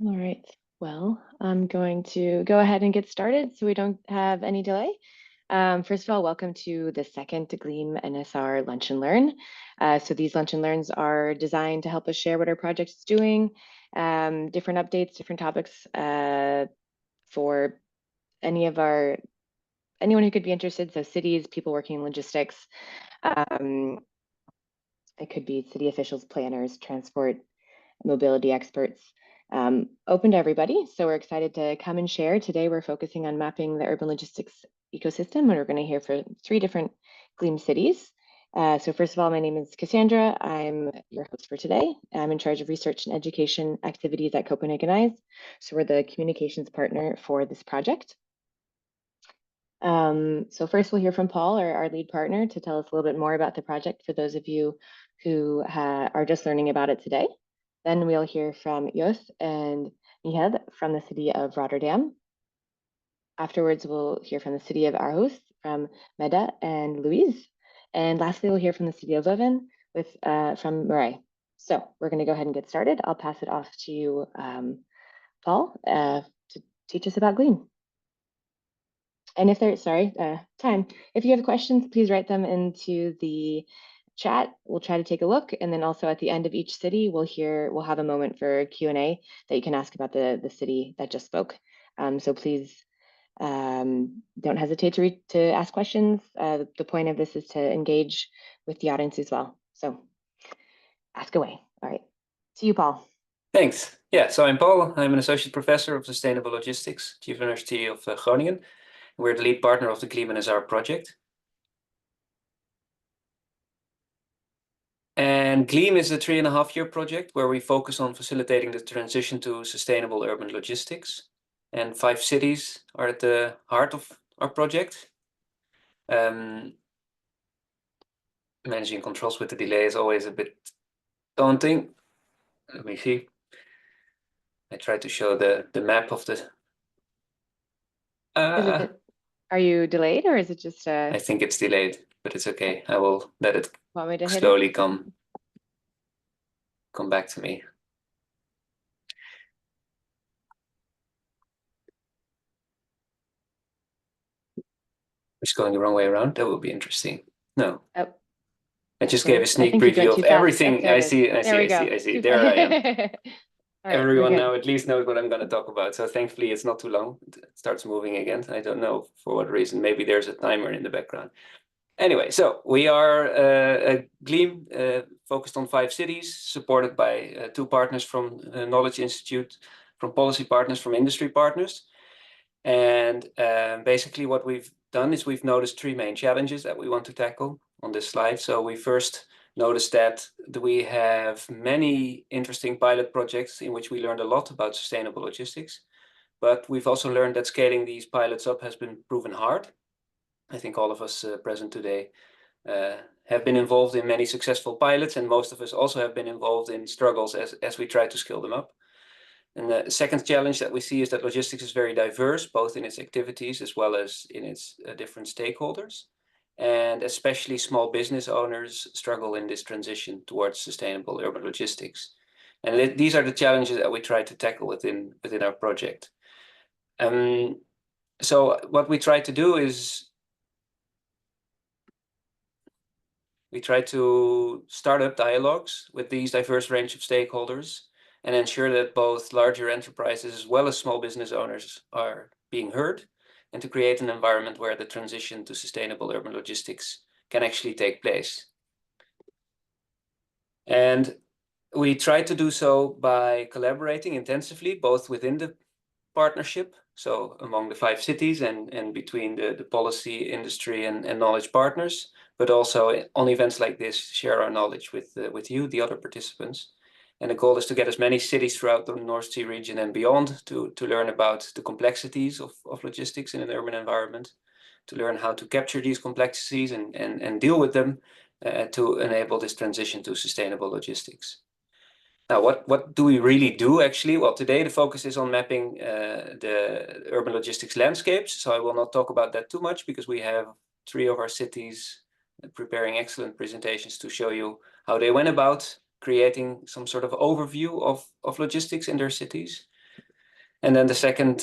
All right. Well, I'm going to go ahead and get started so we don't have any delay. First of all, welcome to the second GLEAM NSR Lunch and Learn. So these Lunch and Learns are designed to help us share what our project is doing, different updates, different topics for anyone who could be interested. So cities, people working in logistics, um, it could be city officials, planners, transport, mobility experts, open to everybody. So we're excited to come and share. Today, we're focusing on mapping the urban logistics ecosystem, and we're going to hear from 3 different GLEAM cities. So first of all, my name is Cassandra. I'm your host for today. I'm in charge of research and education activities at Copenhagen Eyes. So we're the communications partner for this project. So first we'll hear from Paul, our lead partner, to tell us a little bit more about the project for those of you who are just learning about it today. Then we'll hear from Jos and Mihed from the city of Rotterdam. Afterwards, we'll hear from the city of Aarhus from Meda and Louise. And lastly, we'll hear from the city of Leuven from Murray. So we're going to go ahead and get started. I'll pass it off to you, Paul, to teach us about GLEAM. And if there's, time. If you have questions, please write them into the chat. We'll try to take a look. And then also at the end of each city, we'll have a moment for Q&A that you can ask about the city that just spoke. So please don't hesitate to ask questions. The point of this is to engage with the audience as well. So ask away. All right. To you, Paul. Thanks. Yeah, so I'm Paul. I'm an associate professor of sustainable logistics at the University of Groningen. We're the lead partner of the GLEAM NSR project. And GLEAM is a 3.5-year project where we focus on facilitating the transition to sustainable urban logistics. And 5 cities are at the heart of our project. Managing controls with the delay is always a bit daunting. Let me see. I try to show the map of the... Are you delayed or is it just... I think it's delayed, but it's okay. I will let it Want me to hit slowly it? come back to me. It's going the wrong way around. That will be interesting. No. Oh. I just gave a sneak preview of everything. I see. There I am. Everyone now at least knows what I'm going to talk about. So thankfully it's not too long. It starts moving again. I don't know for what reason. Maybe there's a timer in the background. Anyway, so we are a GLEAM focused on 5 cities, supported by 2 partners from Knowledge Institute, from policy partners, from industry partners. And basically what we've done is we've noticed 3 main challenges that we want to tackle on this slide. So we first noticed that we have many interesting pilot projects in which we learned a lot about sustainable logistics, but we've also learned that scaling these pilots up has been proven hard. I think all of us present today have been involved in many successful pilots, and most of us also have been involved in struggles as we try to scale them up. And the second challenge that we see is that logistics is very diverse, both in its activities as well as in its different stakeholders. And especially small business owners struggle in this transition towards sustainable urban logistics. And these are the challenges that we try to tackle within our project. So what we try to do is we try to start up dialogues with these diverse range of stakeholders and ensure that both larger enterprises as well as small business owners are being heard, and to create an environment where the transition to sustainable urban logistics can actually take place. And we try to do so by collaborating intensively, both within the partnership, so among the 5 cities and between the policy, industry and knowledge partners, but also on events like this, share our knowledge with you, the other participants. And the goal is to get as many cities throughout the North Sea region and beyond to learn about the complexities of logistics in an urban environment, to learn how to capture these complexities and deal with them to enable this transition to sustainable logistics. Now, what do we really do actually? Well, today the focus is on mapping the urban logistics landscapes. So I will not talk about that too much because we have 3 of our cities preparing excellent presentations to show you how they went about creating some sort of overview of logistics in their cities. And then the second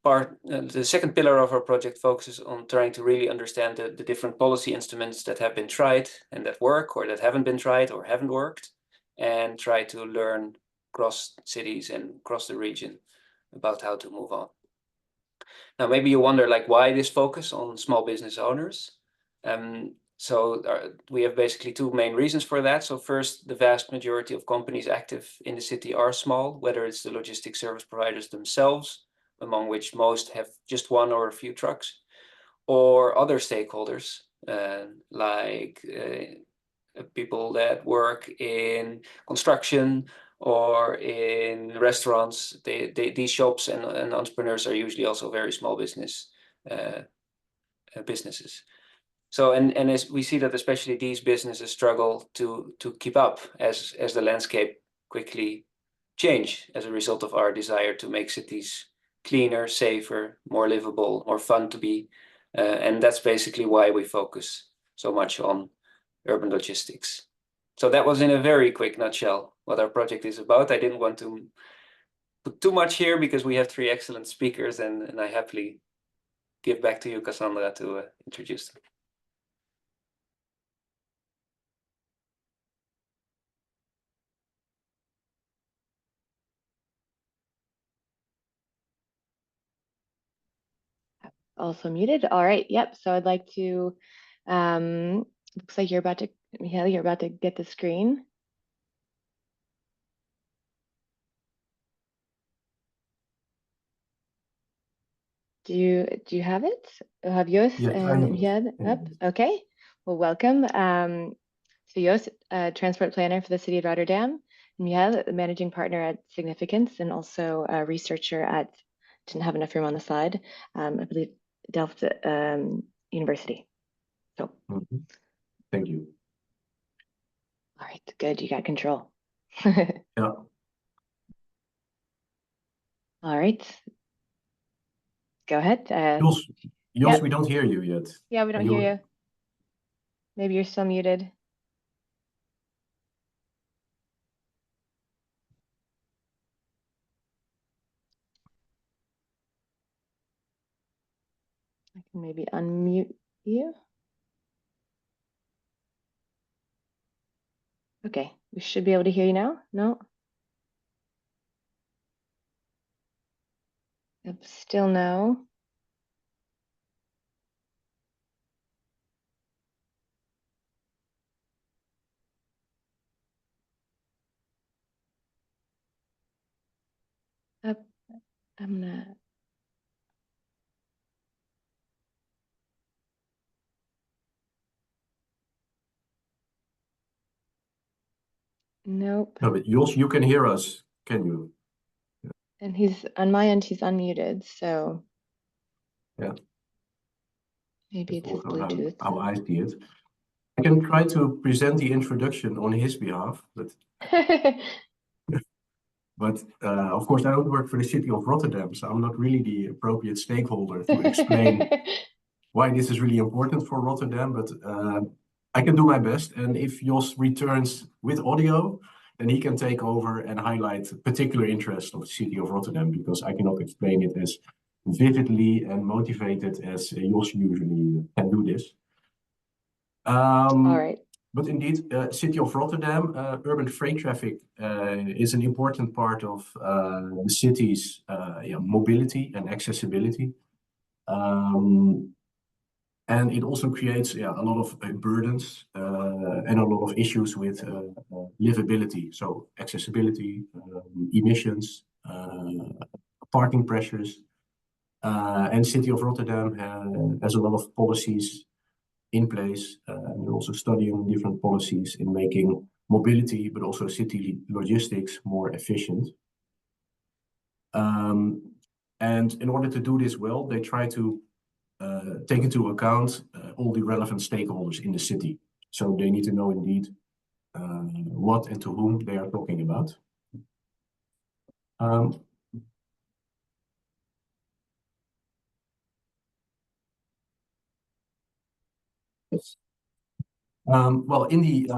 the second pillar of our project focuses on trying to really understand the different policy instruments that have been tried and that work, or that haven't been tried or haven't worked, and try to learn across cities and across the region about how to move on. Now, maybe you wonder, like, why this focus on small business owners? We have basically two main reasons for that. So first, the vast majority of companies active in the city are small, whether it's the logistics service providers themselves, among which most have just one or a few trucks, or other stakeholders, like people that work in construction or in restaurants. These shops and entrepreneurs are usually also very small businesses. So as we see that especially these businesses struggle to keep up as the landscape quickly change as a result of our desire to make cities cleaner, safer, more livable, more fun to be. And that's basically why we focus so much on urban logistics. So that was in a very quick nutshell what our project is about. I didn't want to put too much here because we have three excellent speakers, and I happily give back to you, Cassandra, to introduce them. Also muted. All right. Yep. So I'd like to, looks like you're about to, Michael, you're about to get the screen. Do you have it? Have Jos and Michael up? Okay. Well, welcome. So Jos, transport planner for the city of Rotterdam. Michael, managing partner at Significance, and also a researcher at, didn't have enough room on the slide, I believe Delft University. So thank you. All right, good. You got control. Yeah. All right. Go ahead. Jos, yep. We don't hear you yet. Yeah, we don't hear you. Maybe you're still muted. I can maybe unmute you. Okay, we should be able to hear you now. No? Yep, still no. I'm not. Nope. No, but Jos, you can hear us, can you? And he's on my end, he's unmuted, so yeah. Maybe it's his Bluetooth. How I see it. I can try to present the introduction on his behalf, but of course I don't work for the city of Rotterdam, so I'm not really the appropriate stakeholder to explain why this is really important for Rotterdam, but I can do my best. And if Jos returns with audio, then he can take over and highlight particular interest of the city of Rotterdam, because I cannot explain it as vividly and motivated as Jos usually can do this. All right. But indeed, city of Rotterdam, urban freight traffic is an important part of the city's mobility and accessibility. And it also creates a lot of burdens and a lot of issues with livability. So accessibility, emissions, parking pressures. And city of Rotterdam has a lot of policies in place. And we're also studying different policies in making mobility, but also city logistics more efficient. And in order to do this well, they try to take into account all the relevant stakeholders in the city. So they need to know indeed what and to whom they are talking about. Well, in the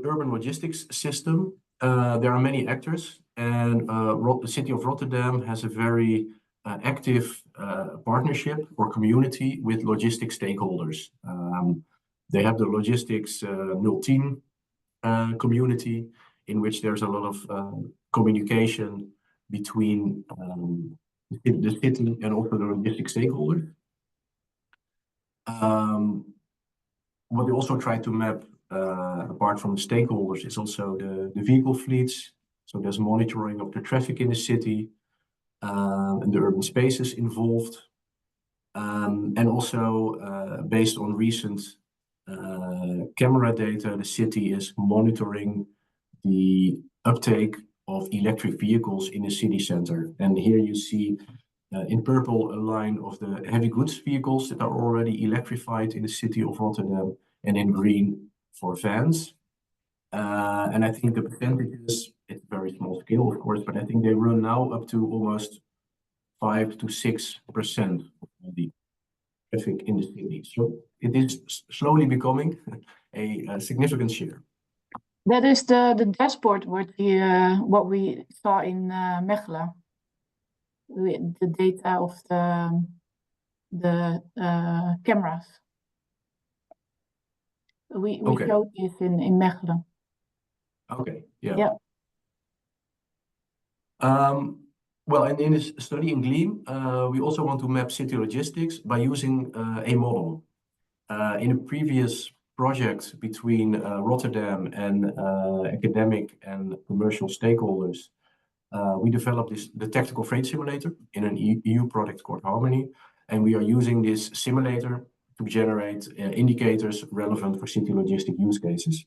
urban logistics system, there are many actors, and the city of Rotterdam has a very active partnership or community with logistics stakeholders. They have the logistics 010 community, in which there's a lot of communication between the city and also the logistics stakeholders. What they also try to map, apart from the stakeholders, is also the vehicle fleets. So there's monitoring of the traffic in the city and the urban spaces involved. And also based on recent camera data, the city is monitoring the uptake of electric vehicles in the city center. And here you see in purple a line of the heavy goods vehicles that are already electrified in the city of Rotterdam, and in green for vans. And I think the percentages, it's very small scale, of course, but I think they run now up to almost 5 to 6% of the traffic in the city. So it is slowly becoming a significant share. That is the dashboard what we saw in Mechelen. The data of the cameras. We showed this in Mechelen. Okay, yeah. Yeah. Well, and in this study in GLEAM, we also want to map city logistics by using a model. In a previous project between Rotterdam and academic and commercial stakeholders, we developed the tactical freight simulator in an EU product called Harmony, and we are using this simulator to generate indicators relevant for city logistic use cases.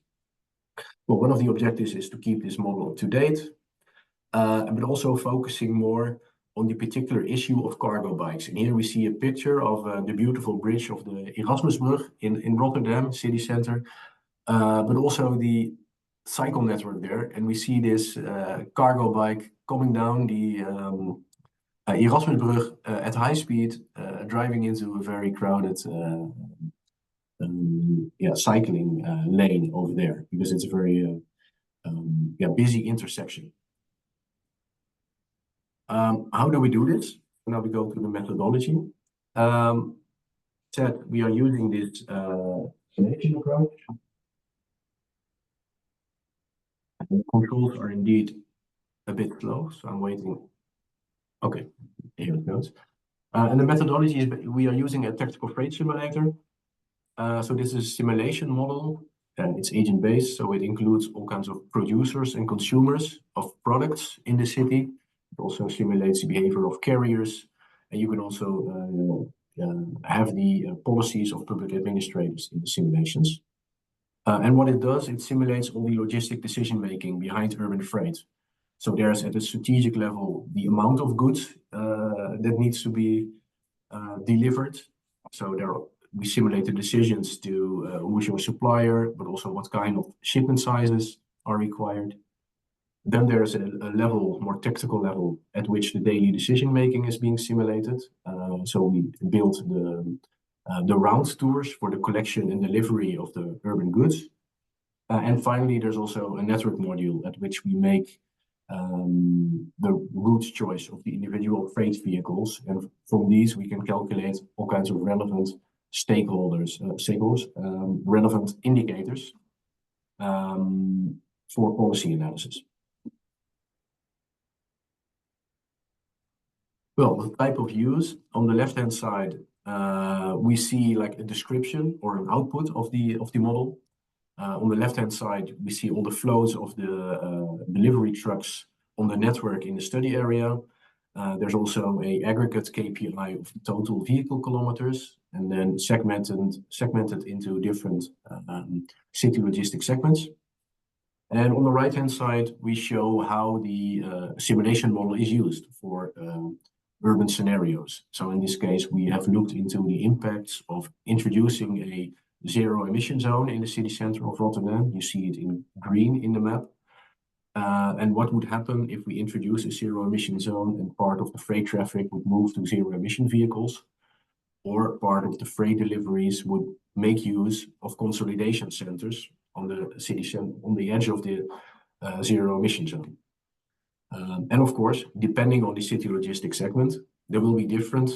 Well, one of the objectives is to keep this model up to date, but also focusing more on the particular issue of cargo bikes. And here we see a picture of the beautiful bridge of the Erasmusbrug in Rotterdam city center, but also the cycle network there. And we see this cargo bike coming down the Erasmusbrug at high speed, driving into a very crowded cycling lane over there, because it's a very busy intersection. How do we do this? Now we go to the methodology. We are using this selection approach. And the controls are indeed a bit slow, so I'm waiting. Okay, here it goes. And the methodology is we are using a tactical freight simulator. So this is a simulation model, and it's agent-based, so it includes all kinds of producers and consumers of products in the city. It also simulates the behavior of carriers, and you can also have the policies of public administrators in the simulations. And what it does, it simulates all the logistic decision-making behind urban freight. So there's at a strategic level the amount of goods that needs to be delivered. So we simulate the decisions to who's your supplier, but also what kind of shipment sizes are required. Then there's a level, more tactical level, at which the daily decision-making is being simulated. So we built the round tours for the collection and delivery of the urban goods. And finally, there's also a network module at which we make the route choice of the individual freight vehicles. And from these, we can calculate all kinds of relevant relevant indicators for policy analysis. Well, the type of use, on the left-hand side, we see like a description or an output of the model. On the left-hand side, we see all the flows of the delivery trucks on the network in the study area. There's also an aggregate KPI of the total vehicle kilometers, and then segmented into different city logistic segments. And on the right-hand side, we show how the simulation model is used for urban scenarios. So in this case, we have looked into the impacts of introducing a zero emission zone in the city center of Rotterdam. You see it in green in the map. And what would happen if we introduce a zero emission zone and part of the freight traffic would move to zero emission vehicles, or part of the freight deliveries would make use of consolidation centers on the city center, on the edge of the zero emission zone. And of course, depending on the city logistics segment, there will be different,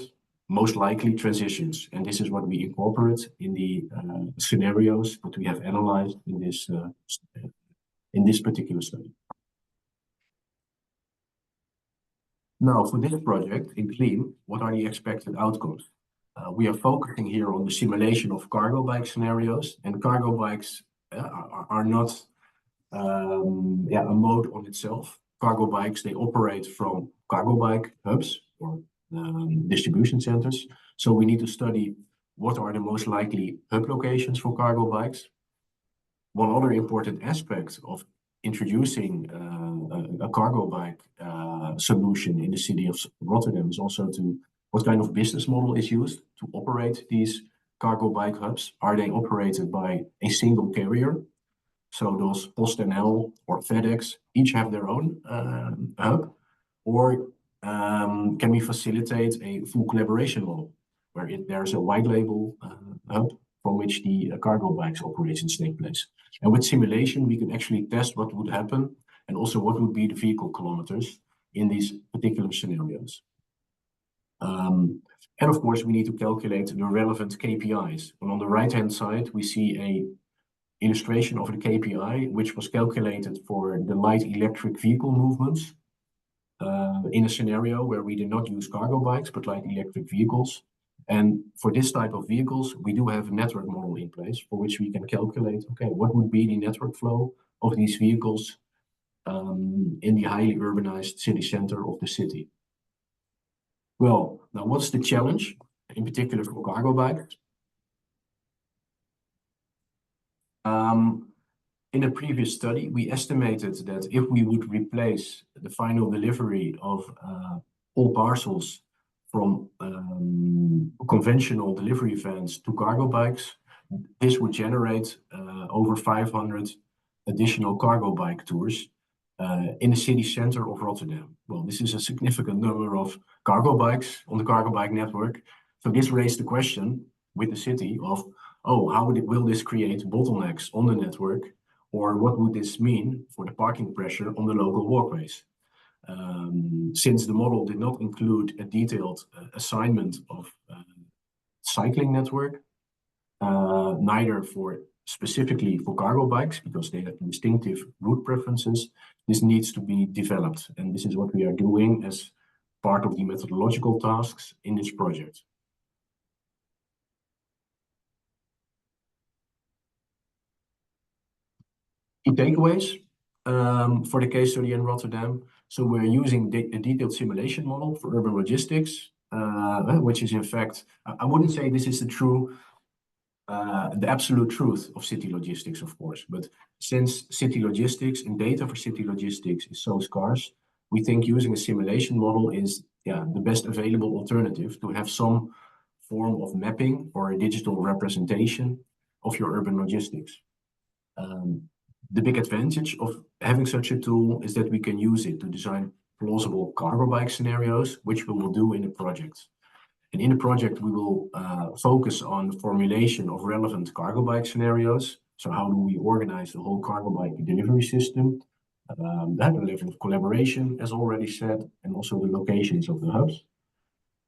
most likely transitions. And this is what we incorporate in the scenarios that we have analyzed in this particular study. Now, for this project in GLEAM, what are the expected outcomes? We are focusing here on the simulation of cargo bike scenarios, and cargo bikes are not a mode on itself. Cargo bikes, they operate from cargo bike hubs or distribution centers. So we need to study what are the most likely hub locations for cargo bikes. One other important aspect of introducing a cargo bike solution in the city of Rotterdam is also to what kind of business model is used to operate these cargo bike hubs. Are they operated by a single carrier? So those PostNL or FedEx each have their own hub, or can we facilitate a full collaboration model where there's a white label hub from which the cargo bikes operations take place? And with simulation, we can actually test what would happen and also what would be the vehicle kilometers in these particular scenarios. And of course, we need to calculate the relevant KPIs. And on the right-hand side, we see a illustration of the KPI, which was calculated for the light electric vehicle movements in a scenario where we did not use cargo bikes, but light electric vehicles. And for this type of vehicles, we do have a network model in place for which we can calculate, okay, what would be the network flow of these vehicles in the highly urbanized city center of the city. Well, now what's the challenge, in particular for cargo bikes? In a previous study, we estimated that if we would replace the final delivery of all parcels from conventional delivery vans to cargo bikes, this would generate over 500 additional cargo bike tours in the city center of Rotterdam. Well, this is a significant number of cargo bikes on the cargo bike network. So this raised the question with the city of, oh, how will this create bottlenecks on the network? Or what would this mean for the parking pressure on the local walkways? Since the model did not include a detailed assignment of cycling network, neither specifically for cargo bikes, because they have distinctive route preferences, this needs to be developed. And this is what we are doing as part of the methodological tasks in this project. Key takeaways for the case study in Rotterdam. So we're using a detailed simulation model for urban logistics, which is in fact, I wouldn't say this is the absolute truth of city logistics, of course, but since city logistics and data for city logistics is so scarce, we think using a simulation model is the best available alternative to have some form of mapping or a digital representation of your urban logistics. The big advantage of having such a tool is that we can use it to design plausible cargo bike scenarios, which we will do in the project. And in the project, we will focus on the formulation of relevant cargo bike scenarios. So how do we organize the whole cargo bike delivery system? The level of collaboration, as already said, and also the locations of the hubs.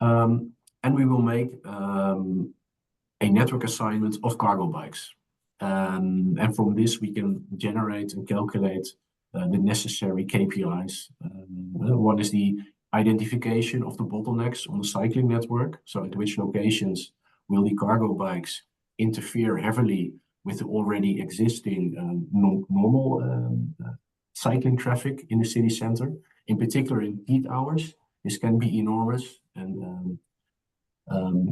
And we will make a network assignment of cargo bikes. And from this, we can generate and calculate the necessary KPIs. One is the identification of the bottlenecks on the cycling network. So at which locations will the cargo bikes interfere heavily with the already existing normal cycling traffic in the city center, in particular in peak hours. This can be enormous.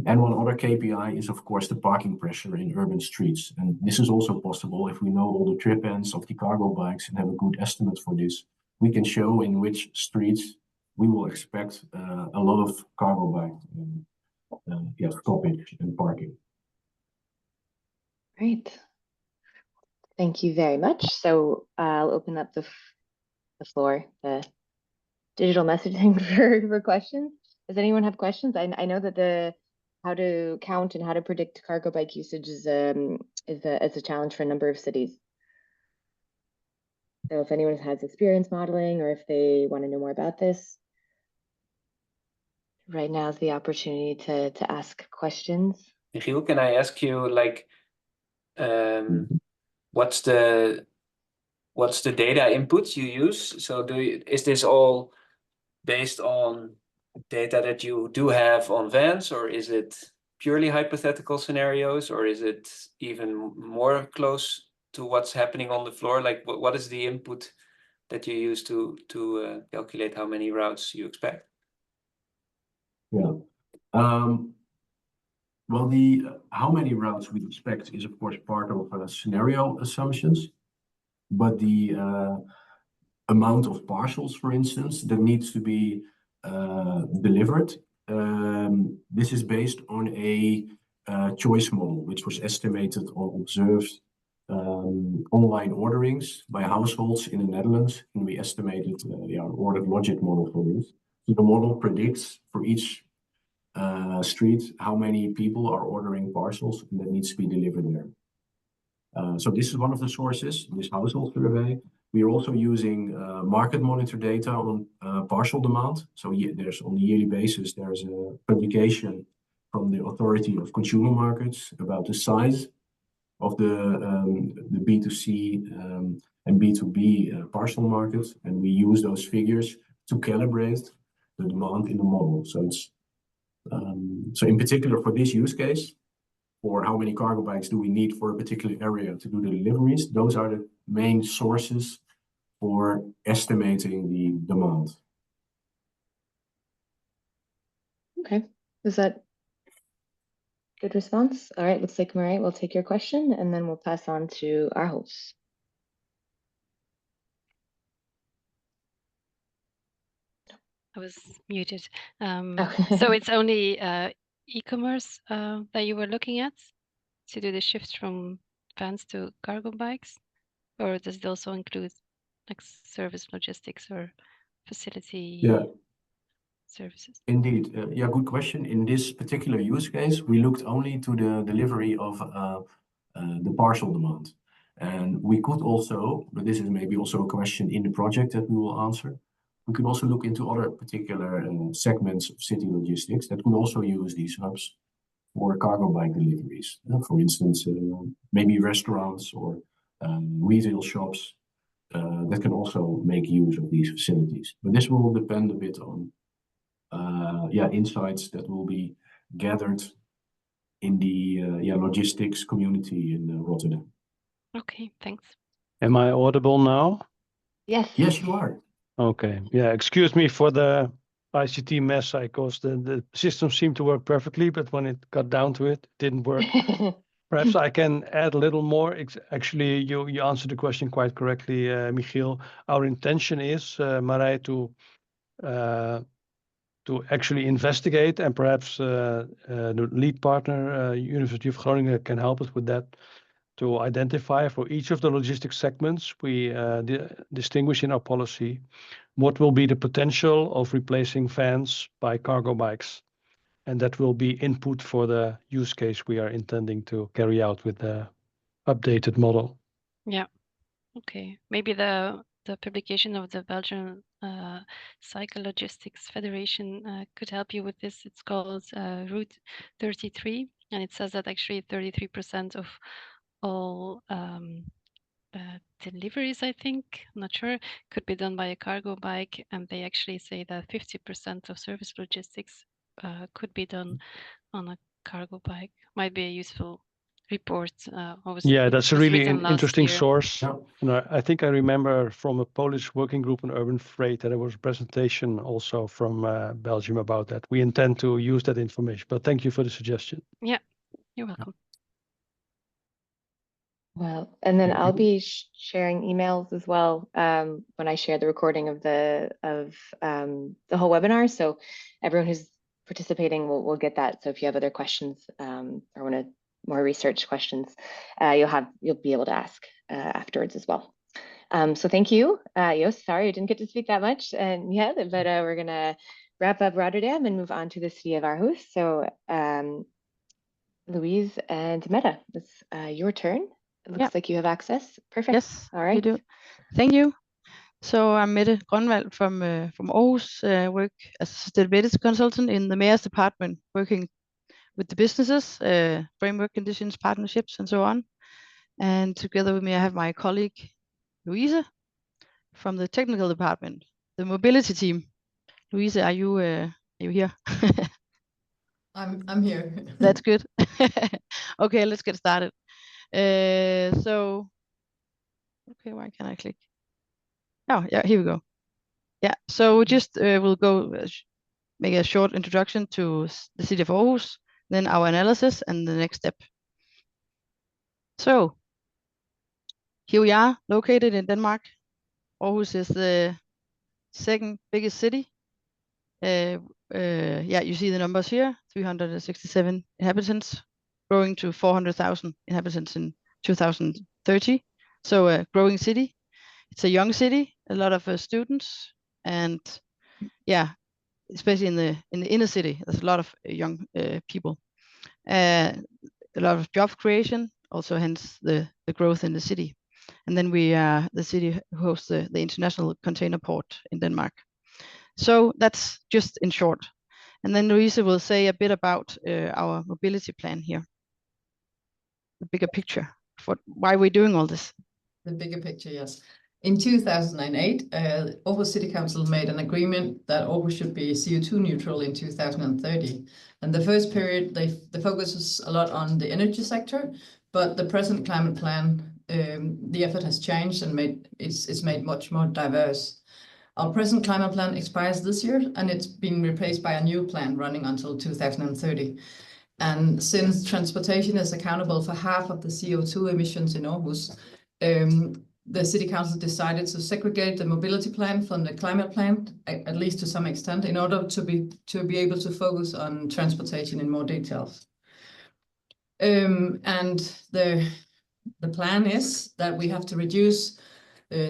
And one other KPI is, of course, the parking pressure in urban streets. And this is also possible if we know all the trip ends of the cargo bikes and have a good estimate for this. We can show in which streets we will expect a lot of cargo bike stoppage and parking. Great. Thank you very much. So I'll open up the floor, the digital messaging for questions. Does anyone have questions? I know that how to count and how to predict cargo bike usage is a challenge for a number of cities. So if anyone has experience modeling or if they want to know more about this, right now is the opportunity to ask questions. Michiel, can I ask you, like, what's the data inputs you use? So is this all based on data that you do have on vans, or is it purely hypothetical scenarios, or is it even more close to what's happening on the floor? Like, what is the input that you use to calculate how many routes you expect? Yeah. Well, how many routes we expect is of course part of scenario assumptions, but the amount of parcels, for instance, that needs to be delivered. This is based on a choice model, which was estimated on observed online orderings by households in the Netherlands, and we estimated ordered logic model for this. So the model predicts for each street how many people are ordering parcels, and that needs to be delivered there. So this is one of the sources, this household survey. We are also using market monitor data on parcel demand. So there's on a yearly basis, there's a publication from the Authority of Consumer Markets about the size of the B2C and B2B parcel markets. And we use those figures to calibrate the demand in the model. So it's so in particular for this use case, or how many cargo bikes do we need for a particular area to do the deliveries, those are the main sources for estimating the demand. Okay, is that good response? All right, looks like Marie will take your question and then we'll pass on to Aarhus. I was muted. So it's only e-commerce that you were looking at to do the shift from vans to cargo bikes, or does it also include like service logistics or facility services? Indeed, yeah, good question. In this particular use case, we looked only to the delivery of the parcel demand. And we could also, but this is maybe also a question in the project that we will answer, we could also look into other particular segments of city logistics that could also use these hubs for cargo bike deliveries. For instance, maybe restaurants or retail shops that can also make use of these facilities. But this will depend a bit on insights that will be gathered in the logistics community in Rotterdam. Okay, thanks. Am I audible now? Yes. Yes, you are. Okay. Yeah, excuse me for the ICT mess. Because the system seemed to work perfectly, but when it got down to it, it didn't work. Perhaps I can add a little more. Actually, you answered the question quite correctly, Michiel. Our intention is, Marij, to actually investigate, and perhaps the lead partner, University of Groningen, can help us with that, to identify for each of the logistics segments we distinguish in our policy what will be the potential of replacing vans by cargo bikes. And that will be input for the use case we are intending to carry out with the updated model. Yeah, okay. Maybe the publication of the Belgian Cycle Logistics Federation could help you with this. It's called Route 33, and it says that actually 33% of all deliveries, I think, I'm not sure, could be done by a cargo bike, and they actually say that 50% of service logistics could be done on a cargo bike. Might be a useful report. Yeah, that's a really interesting source. Yeah. And I think I remember from a Polish working group on urban freight that there was a presentation also from Belgium about that. We intend to use that information, but thank you for the suggestion. Yeah, you're welcome. Well, and then I'll be sharing emails as well when I share the recording of the whole webinar. So everyone who's participating will get that. So if you have other questions or want more research questions, you'll be able to ask afterwards as well. So thank you, Joost. Sorry I didn't get to speak that much, and but we're gonna wrap up Rotterdam and move on to the city of Aarhus. So Louise and Meta, it's your turn. It looks like you have access. Perfect. Yes, all right. we do. Thank you. So I'm Mette Grønvald from Aarhus, work as a sustainability consultant in the mayor's department, working with the businesses, framework conditions, partnerships, and so on. And together with me, I have my colleague, Louise, from the technical department, the mobility team. Louise, are you here? I'm here. That's good. Okay, let's get started. So, okay, why can't I click? Oh, yeah, here we go. Yeah, so we just will go make a short introduction to the city of Aarhus, then our analysis and the next step. So here we are, located in Denmark. Aarhus is the second biggest city. Yeah, you see the numbers here, 367 inhabitants, growing to 400,000 inhabitants in 2030. So a growing city. It's a young city, a lot of students, and yeah, especially in the inner city, there's a lot of young people. A lot of job creation, also hence the growth in the city. And then the city hosts the international container port in Denmark. So that's just in short. And then Louise will say a bit about our mobility plan here. The bigger picture for why we're doing all this. The bigger picture, yes. In 2008, Aarhus City Council made an agreement that Aarhus should be CO2 neutral in 2030. And the first period, the focus is a lot on the energy sector, but the present climate plan, the effort has changed and it's made much more diverse. Our present climate plan expires this year, and it's been replaced by a new plan running until 2030. And since transportation is accountable for half of the CO2 emissions in Aarhus, the City Council decided to segregate the mobility plan from the climate plan, at least to some extent, in order to be able to focus on transportation in more details. And the plan is that we have to reduce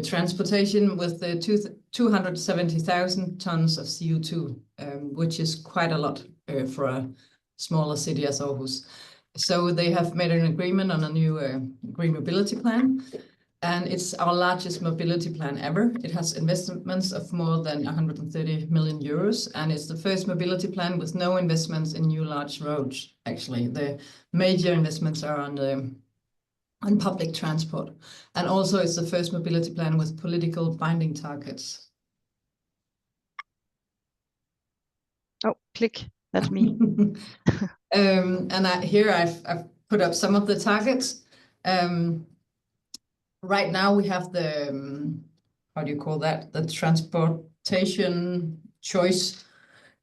transportation with the 270,000 tons of CO2, which is quite a lot for a smaller city as Aarhus. So they have made an agreement on a new green mobility plan, and it's our largest mobility plan ever. It has investments of more than 130 million euros, and it's the first mobility plan with no investments in new large roads. Actually, the major investments are on public transport, and also it's the first mobility plan with political binding targets. Oh, click. That's me. And here I've put up some of the targets. Right now we have the, how do you call that? The transportation choice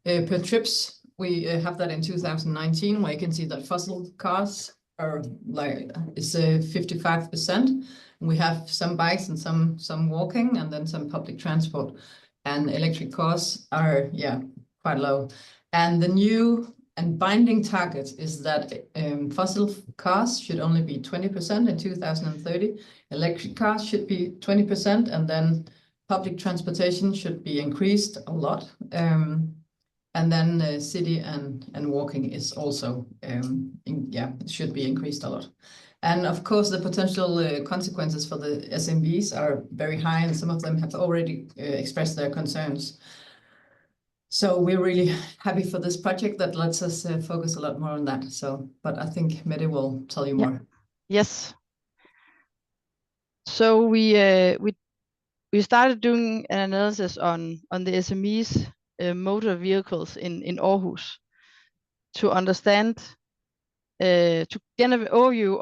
per trips. We have that in 2019, where you can see that fossil cars are it's 55%. We have some bikes and some walking, and then some public transport. And electric cars are quite low. And the new and binding target is that fossil cars should only be 20% in 2030. Electric cars should be 20%, and then public transportation should be increased a lot. And then city and walking is also, it should be increased a lot. And of course, the potential consequences for the SMBs are very high, and some of them have already expressed their concerns. So we're really happy for this project that lets us focus a lot more on that. So, but I think Mette will tell you more. Yes. So we started doing an analysis on the SMEs motor vehicles in Aarhus to understand, to get an overview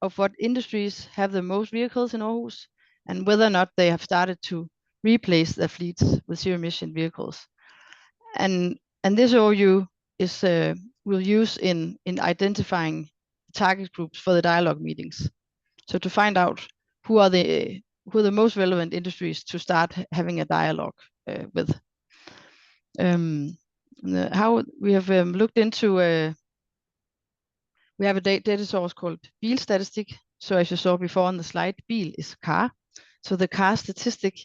of what industries have the most vehicles in Aarhus, and whether or not they have started to replace their fleets with zero-emission vehicles. And this overview is we'll use in identifying target groups for the dialogue meetings. So to find out who are the most relevant industries to start having a dialogue with. How we have looked into, we have a data source called Bilstatistik. So as you saw before on the slide, bil is car. So the car statistic,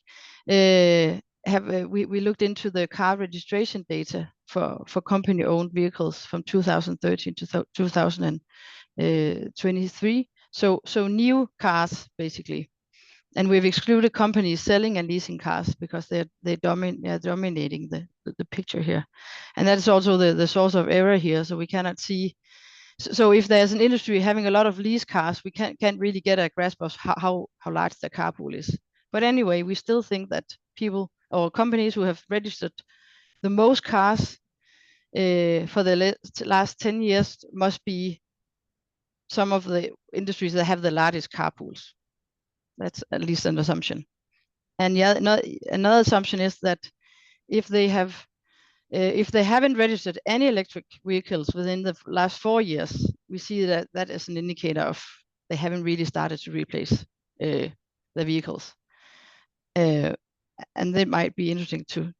we looked into the car registration data for company-owned vehicles from 2013 to 2023. So new cars basically, and we've excluded companies selling and leasing cars because they're dominating the picture here, and that is also the source of error here. So we cannot see. So if there's an industry having a lot of lease cars, we can't really get a grasp of how large the car pool is. But anyway, we still think that people or companies who have registered the most cars for the last 10 years must be some of the industries that have the largest car pools. That's at least an assumption. And yeah, another assumption is that if they haven't registered any electric vehicles within the last 4 years, we see that as an indicator of they haven't really started to replace the vehicles. And they might be interesting to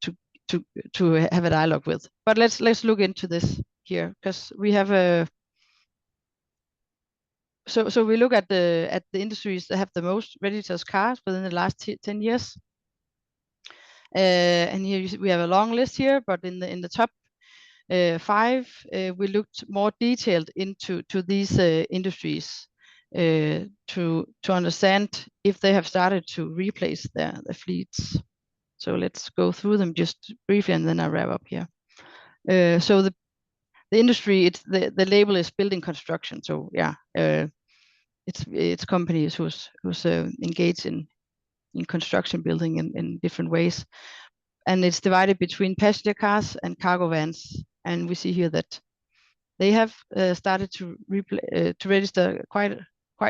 have a dialogue with. But let's look into this here, because we have a so we look at the industries that have the most registered cars within the last 10 years. And here we have a long list here, but in the top 5, we looked more detailed into these industries to understand if they have started to replace their fleets. So let's go through them just briefly, and then I'll wrap up here. So the industry, the label is building construction. So yeah, it's companies who's engaged in construction building in different ways, and it's divided between passenger cars and cargo vans. And we see here that they have started to register quite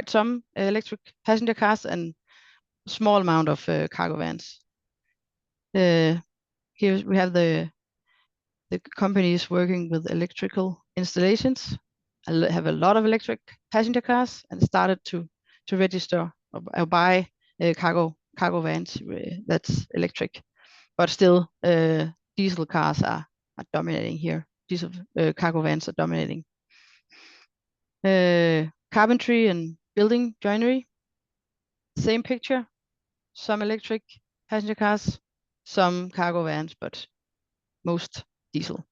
some electric passenger cars and a small amount of cargo vans. Here we have the companies working with electrical installations. Have a lot of electric passenger cars and started to register or buy cargo vans that's electric, but still diesel cars are dominating here. Diesel cargo vans are dominating. Carpentry and building joinery, same picture. Some electric passenger cars, some cargo vans, but most diesel.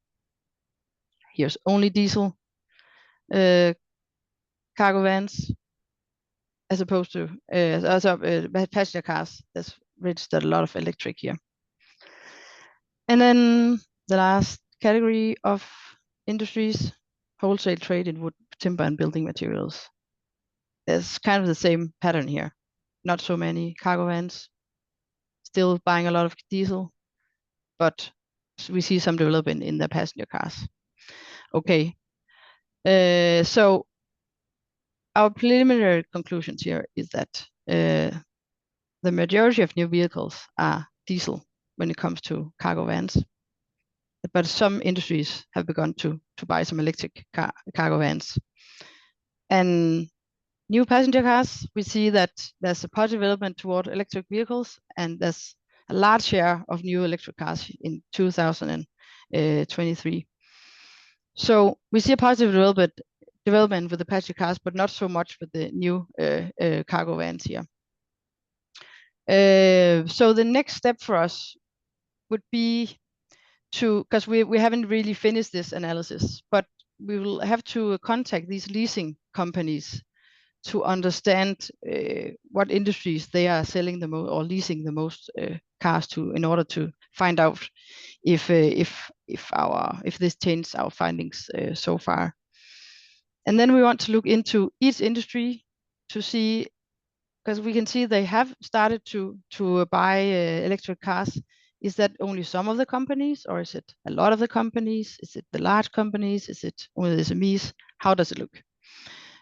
Here's only diesel cargo vans, as opposed to passenger cars. That's registered a lot of electric here. And then the last category of industries, wholesale trade in wood, timber, and building materials. There's kind of the same pattern here. Not so many cargo vans, still buying a lot of diesel, but we see some development in the passenger cars. Okay, so our preliminary conclusions here is that the majority of new vehicles are diesel when it comes to cargo vans, but some industries have begun to buy some electric cargo vans. And new passenger cars, we see that there's a positive development toward electric vehicles, and there's a large share of new electric cars in 2023. So we see a positive development with the passenger cars, but not so much with the new cargo vans here. So the next step for us would be because we haven't really finished this analysis, but we will have to contact these leasing companies to understand what industries they are selling the most or leasing the most cars to, in order to find out if this changed our findings so far. And then we want to look into each industry to see, because we can see they have started to buy electric cars. Is that only some of the companies, or is it a lot of the companies? Is it the large companies? Is it only the SMEs? How does it look?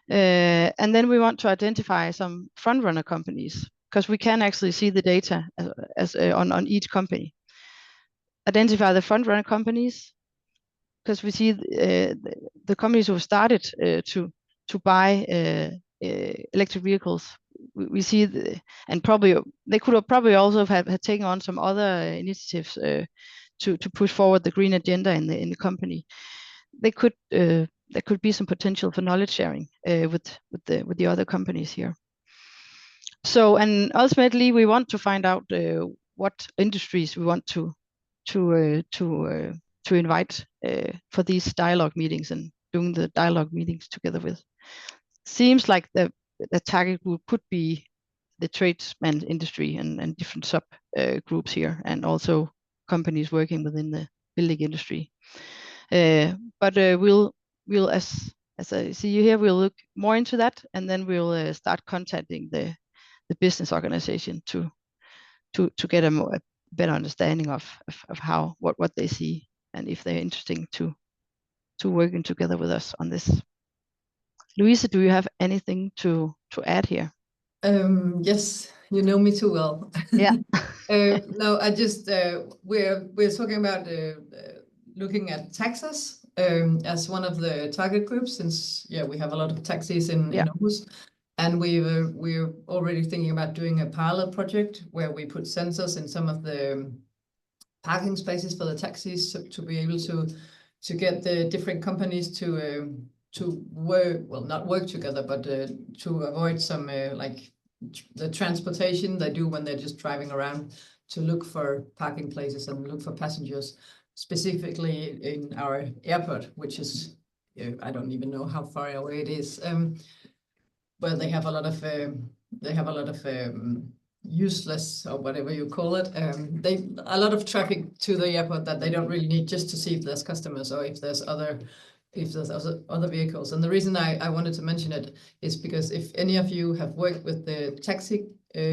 And then we want to identify some front-runner companies, because we can actually see the data on each company. Identify the front-runner companies, because we see the companies who have started to buy electric vehicles. We see, and probably they could have probably also have taken on some other initiatives to push forward the green agenda in the company. They could there could be some potential for knowledge sharing with the other companies here. So, and ultimately we want to find out what industries we want to invite for these dialogue meetings and doing the dialogue meetings together with. Seems like the the target group could be the tradesman industry and different sub groups here, and also companies working within the building industry. But we'll as I see you here, we'll look more into that, and then we'll start contacting the business organization to get a better understanding of how what they see, and if they're interesting to working together with us on this. Louisa, do you have anything to add here? Yes, you know me too well. Yeah. No, I just we're talking about looking at taxis as one of the target groups, since we have a lot of taxis in Aarhus, and we're already thinking about doing a pilot project where we put sensors in some of the parking spaces for the taxis to be able to get the different companies to work, well, not work together, but to avoid some like the transportation they do when they're just driving around, to look for parking places and look for passengers, specifically in our airport, which is I don't even know how far away it is, where they have a lot of useless, or whatever you call it, a lot of traffic to the airport that they don't really need, just to see if there's customers or if there's other vehicles. And the reason I wanted to mention it is because if any of you have worked with the taxi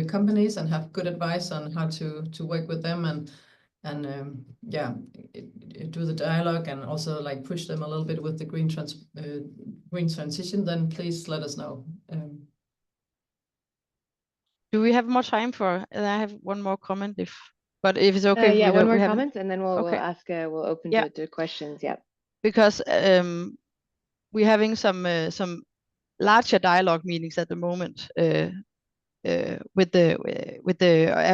companies and have good advice on how to work with them and do the dialogue, and also like push them a little bit with the green transition, then please let us know. Do we have more time for? I have one more comment, but if it's okay. Yeah, one more comment, and then we'll ask. We'll open to questions. Yeah. Because we're having some larger dialogue meetings at the moment with the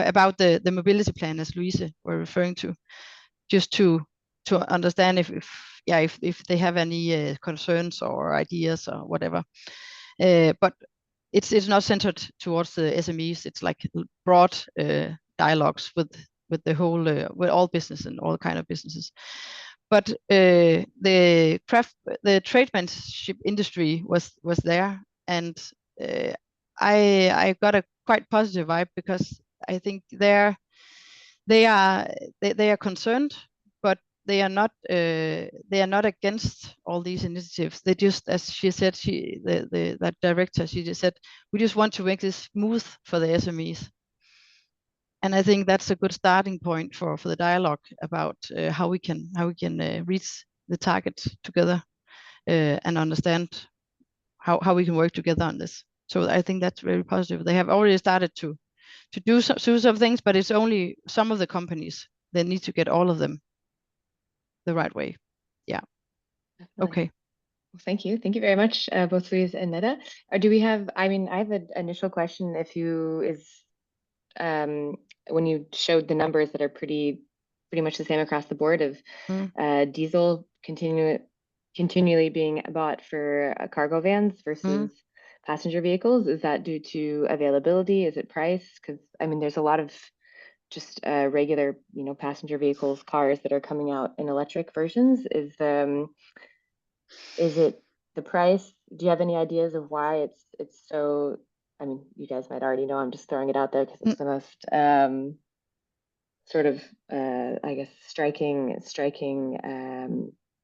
about the mobility plan, as Louise were referring to, just to understand if they have any concerns or ideas or whatever. But it's not centered towards the SMEs. It's like broad dialogues with the whole with all business and all kind of businesses. But the tradesmanship industry was there, and I got a quite positive vibe, because I think they are concerned, but they are not against all these initiatives. They just, as she said, that director, she just said, we just want to make this smooth for the SMEs. And I think that's a good starting point for the dialogue about how we can reach the target together, and understand how we can work together on this. So I think that's very positive. They have already started to do some things, but it's only some of the companies. They need to get all of them the right way. Yeah. Definitely. Okay. Well, thank you very much, both Louise and Netta. Do we have? I mean, I have an initial question. When you showed the numbers that are pretty much the same across the board of diesel continually being bought for cargo vans versus passenger vehicles, is that due to availability? Is it price? Because I mean, there's a lot of just regular, passenger vehicles, cars that are coming out in electric versions. Is it the price? Do you have any ideas of why it's so? I mean, you guys might already know. I'm just throwing it out there because it's the most sort of, I guess, striking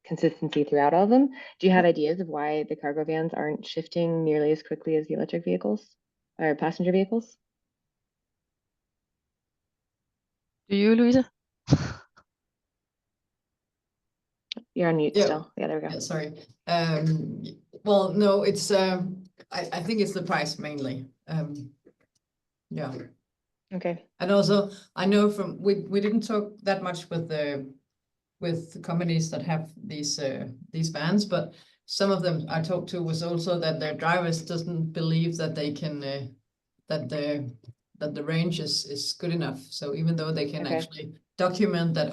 consistency throughout all of them. Do you have ideas of why the cargo vans aren't shifting nearly as quickly as the electric vehicles or passenger vehicles? Do you, Louisa? You're on mute still. Yeah, there we go. Yeah, sorry. Well, no, it's I think it's the price mainly. Yeah. Okay. And also, I know from we didn't talk that much with the companies that have these vans, but some of them I talked to was also that their drivers doesn't believe that they can that the range is good enough. So even though they can actually document that,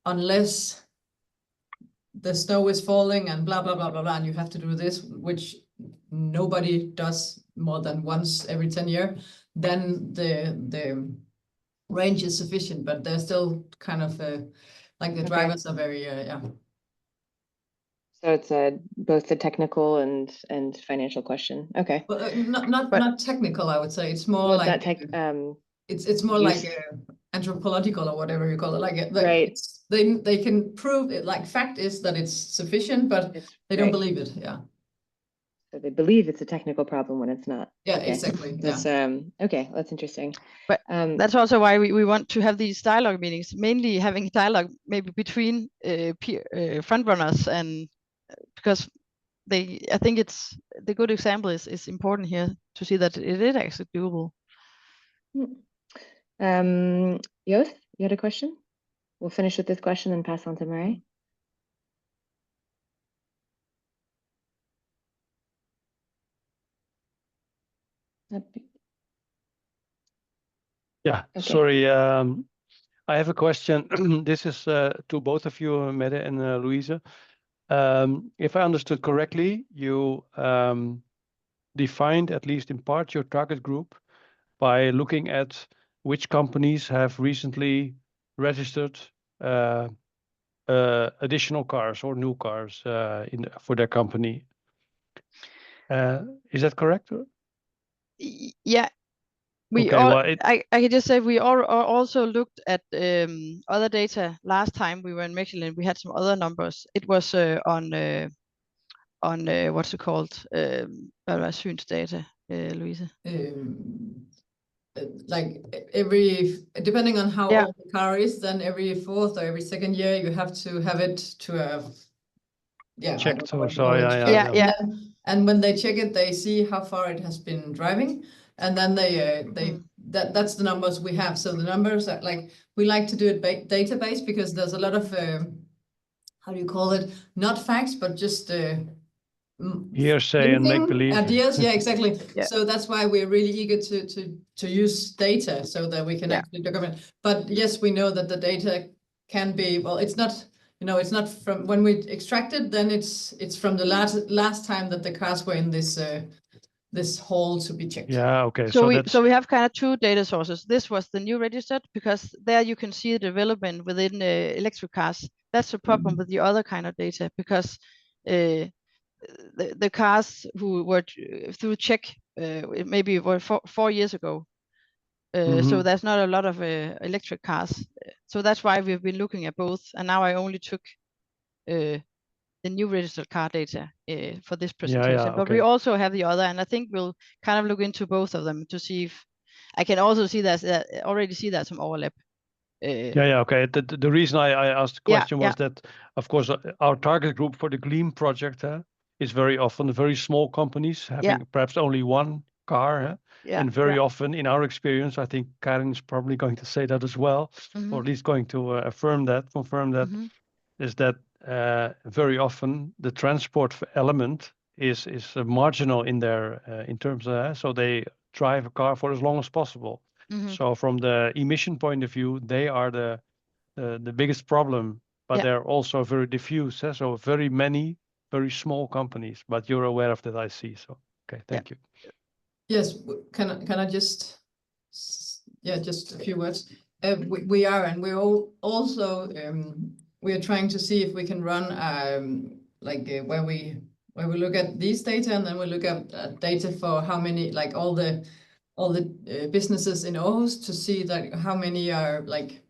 unless the snow is falling and blah blah blah blah blah, and you have to do this, which nobody does more than once every 10 years, then the range is sufficient. But they're still kind of like the drivers are very So it's both the technical and financial question. Okay. Well, not technical, I would say. It's more like it's more like anthropological or whatever you call it. Like right. They can prove it. Like fact is that it's sufficient, but they don't believe it. Yeah. So they believe it's a technical problem when it's not. Yeah, okay. exactly. That's okay. That's interesting. But that's also why we want to have these dialogue meetings, mainly having dialogue maybe between front runners, and because I think it's the good example is important here to see that it is actually doable. Yoth, you had a question? We'll finish with this question and pass on to Murray. Yeah, okay. Sorry. I have a question. This is to both of you, Mette and Louise. If I understood correctly, you defined, at least in part, your target group by looking at which companies have recently registered additional cars or new cars for their company. Is that correct? Yeah. I can just say we also looked at other data. Last time we were in Mechelen, we had some other numbers. It was on what's it called? Synsdata, Louise. Like depending on how old the car is, then every 4th or every 2nd year you have to have it to a checked. And when they check it, they see how far it has been driving, and then that's the numbers we have. So the numbers are like, we like to do it database, because there's a lot of how do you call it, not facts but just hearsay and make believe ideas. Yeah, exactly. So that's why we're really eager to use data so that we can actually document. But yes, we know that the data can be, well, it's not, it's not from when we extract it, then it's from the last time that the cars were in this hall to be checked. Yeah, okay. So we have kind of two data sources. This was the new registered, because there you can see the development within electric cars. That's the problem with the other kind of data, because the cars who were through check maybe were 4 years ago. So there's not a lot of electric cars. So that's why we've been looking at both. And now I only took the new registered car data for this presentation. But we also have the other, and I think we'll kind of look into both of them to see if I can also see that already see that some overlap. Okay. The reason I asked the question was that, of course, our target group for the GLEAM project is very often very small companies having perhaps only one car. And very often, in our experience, I think Karin is probably going to say that as well, or at least going to confirm that, is that very often the transport element is marginal in their in terms of so they drive a car for as long as possible. So from the emission point of view, they are the biggest problem, but they're also very diffuse. So very many very small companies, but you're aware of that, I see. So okay, thank you. Yes, can I just just a few words. We are, and we're also we are trying to see if we can run where we look at these data, and then we look at data for how many, like all the businesses in Aarhus, to see that how many are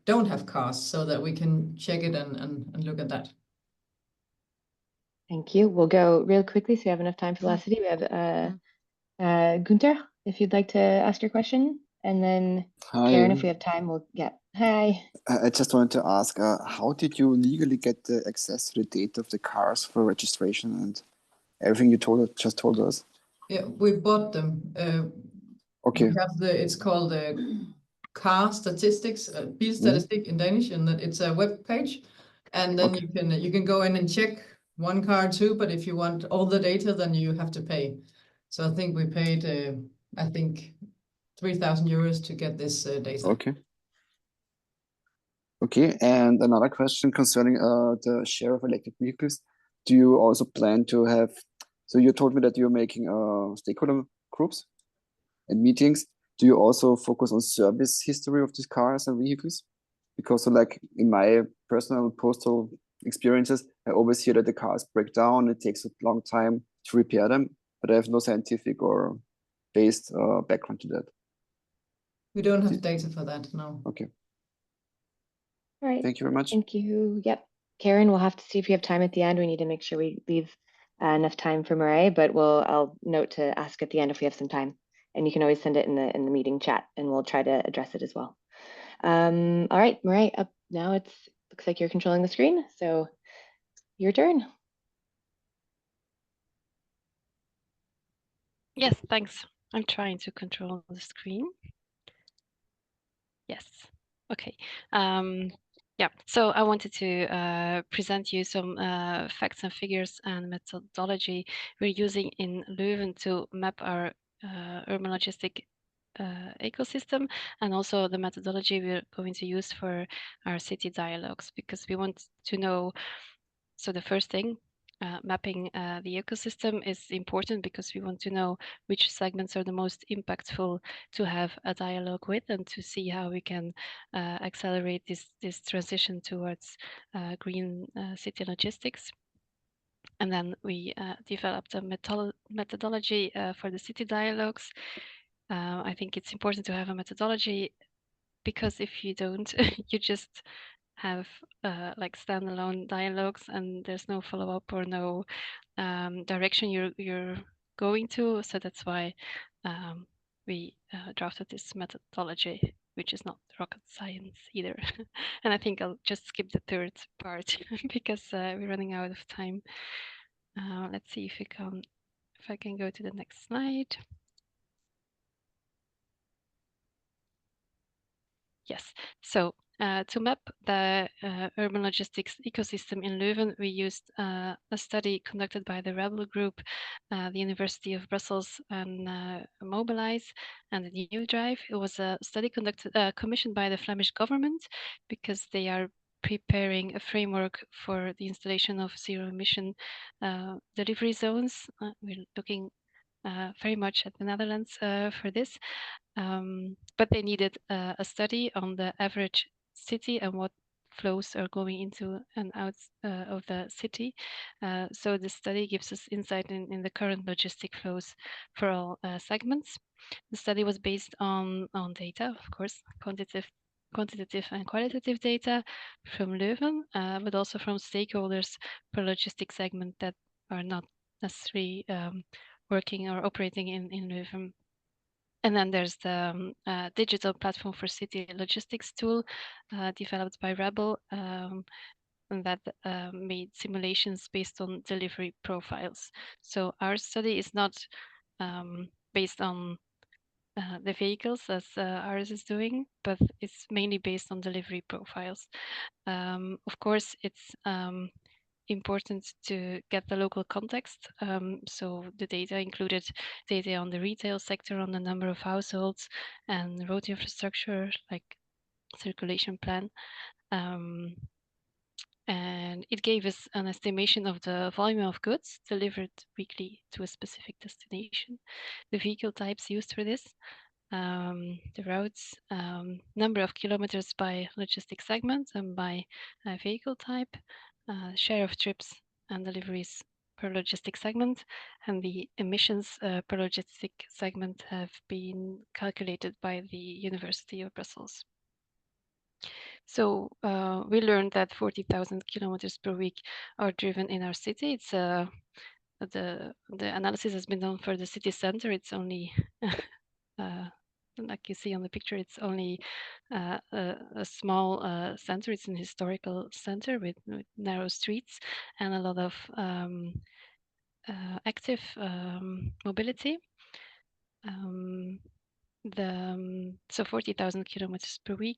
don't have cars, so that we can check it and look at that. Thank you. We'll go real quickly so we have enough time for velocity. We have Gunther, if you'd like to ask your question, and then Karen, if we have time, we'll Hi. I just wanted to ask, how did you legally get the access to the data of the cars for registration and everything you just told us? Yeah, we bought them. Okay. We have it's called car statistics, bilstatistik in Danish, and it's a web page, and then you can go in and check one car too. But if you want all the data, then you have to pay. So I think we paid 3,000 euros to get this data. Okay, and another question concerning the share of electric vehicles. Do you also plan to have? So you told me that you're making stakeholder groups and meetings. Do you also focus on service history of these cars and vehicles? Because like in my personal postal experiences, I always hear that the cars break down. It takes a long time to repair them, but I have no scientific or based background to that. We don't have data for that, no. Okay. All right. Thank you very much. Thank you. Yep. Karen, we'll have to see if we have time at the end. We need to make sure we leave enough time for Mireille, but I'll note to ask at the end if we have some time. And you can always send it in the meeting chat, and we'll try to address it as well. All right, Mireille, up now. Looks like you're controlling the screen, so your turn. Yes, thanks. I'm trying to control the screen. Yes. Okay. Yeah, so I wanted to present you some facts and figures and methodology we're using in Leuven to map our urban logistic ecosystem, and also the methodology we're going to use for our city dialogues, because we want to know. So the first thing, mapping the ecosystem is important because we want to know which segments are the most impactful to have a dialogue with, and to see how we can accelerate this transition towards green city logistics. And then we developed a methodology for the city dialogues. I think it's important to have a methodology, because if you don't, you just have like standalone dialogues and there's no follow-up or no direction you're going to. So that's why we drafted this methodology, which is not rocket science either. And I think I'll just skip the third part because we're running out of time. Let's see if I can go to the next slide. Yes, so to map the urban logistics ecosystem in Leuven, we used a study conducted by the Rebel Group, the University of Brussels, and Mobilize, and the New Drive. It was a study commissioned by the Flemish government, because they are preparing a framework for the installation of zero-emission delivery zones. We're looking very much at the Netherlands for this. But they needed a study on the average city and what flows are going into and out of the city. So the study gives us insight in the current logistic flows for all segments. The study was based on data, of course, quantitative and qualitative data from Leuven, but also from stakeholders per logistic segment that are not necessarily working or operating in Leuven. And then there's the digital platform for city logistics tool developed by Rebel, and that made simulations based on delivery profiles. So our study is not based on the vehicles as ours is doing, but it's mainly based on delivery profiles. Of course, it's important to get the local context. So the data included data on the retail sector, on the number of households, and road infrastructure like circulation plan. And it gave us an estimation of the volume of goods delivered weekly to a specific destination, the vehicle types used for this, the routes, number of kilometers by logistic segment and by vehicle type, share of trips and deliveries per logistic segment, and the emissions per logistic segment have been calculated by the University of Brussels. So we learned that 40,000 kilometers per week are driven in our city. It's the analysis has been done for the city center. It's only like you see on the picture, it's only a small center. It's an historical center with narrow streets and a lot of active mobility. So 40,000 kilometers per week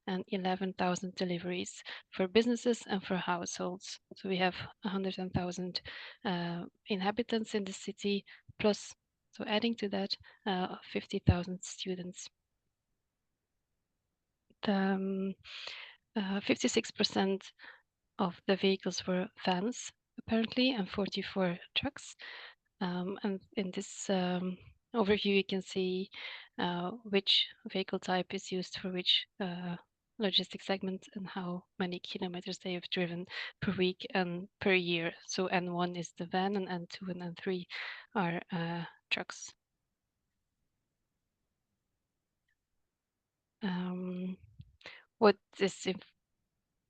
and 11,000 deliveries for businesses and for households. So we have 100,000 inhabitants in the city, plus, so adding to that, 50,000 students. The 56% of the vehicles were vans, apparently, and 44 trucks. And in this overview, you can see which vehicle type is used for which logistics segment and how many kilometers they have driven per week and per year. So N1 is the van, and N2 and N3 are trucks. What is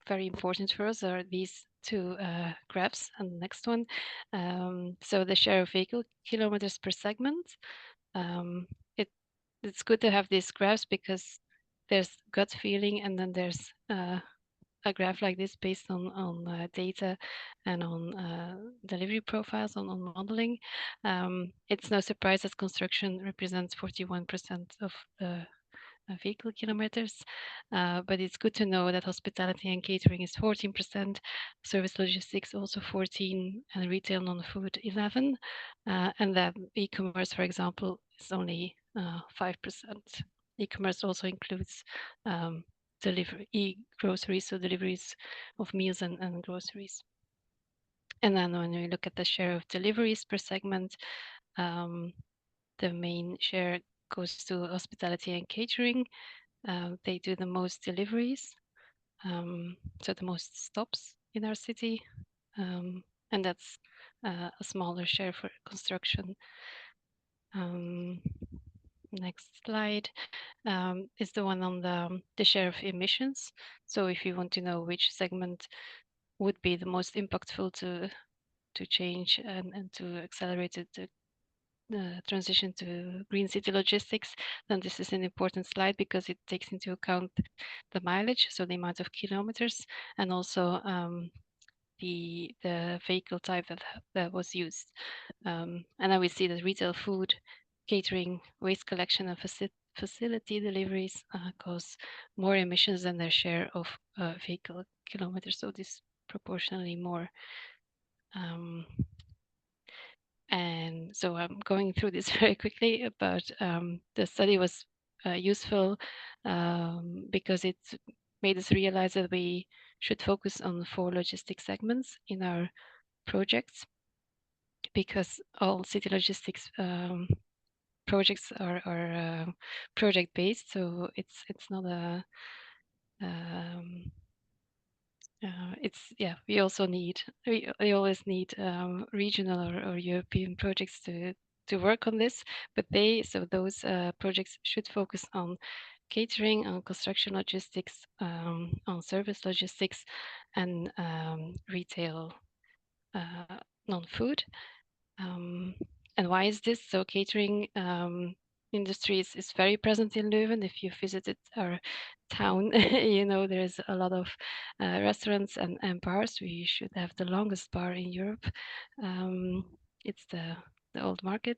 very important for us are these two graphs and the next one. So the share of vehicle kilometers per segment. It's good to have these graphs because there's gut feeling, and then there's a graph like this based on data and on delivery profiles, on modeling. It's no surprise that construction represents 41% of the vehicle kilometers, but it's good to know that hospitality and catering is 14%, service logistics also 14%, and retail non-food 11%, and that e-commerce, for example, is only 5%. E-commerce also includes e-groceries, so deliveries of meals and groceries. And then when we look at the share of deliveries per segment, the main share goes to hospitality and catering. They do the most deliveries, so the most stops in our city, and that's a smaller share for construction. Next slide is the one on the share of emissions. So if you want to know which segment would be the most impactful to change and to accelerate the transition to green city logistics, then this is an important slide because it takes into account the mileage, so the amount of kilometers, and also the vehicle type that was used. And then we see that retail, food, catering, waste collection, and facility deliveries cause more emissions than their share of vehicle kilometers, so disproportionately more. And so I'm going through this very quickly, but the study was useful because it made us realize that we should focus on 4 logistics segments in our projects, because all city logistics projects are project-based, so it's not a we also need we always need regional or European projects to work on this, but those projects should focus on catering, on construction logistics, on service logistics, and retail non-food. And why is this? So catering industry is very present in Leuven. If you visited our town, you know there's a lot of restaurants and bars. We should have the longest bar in Europe. It's the old market.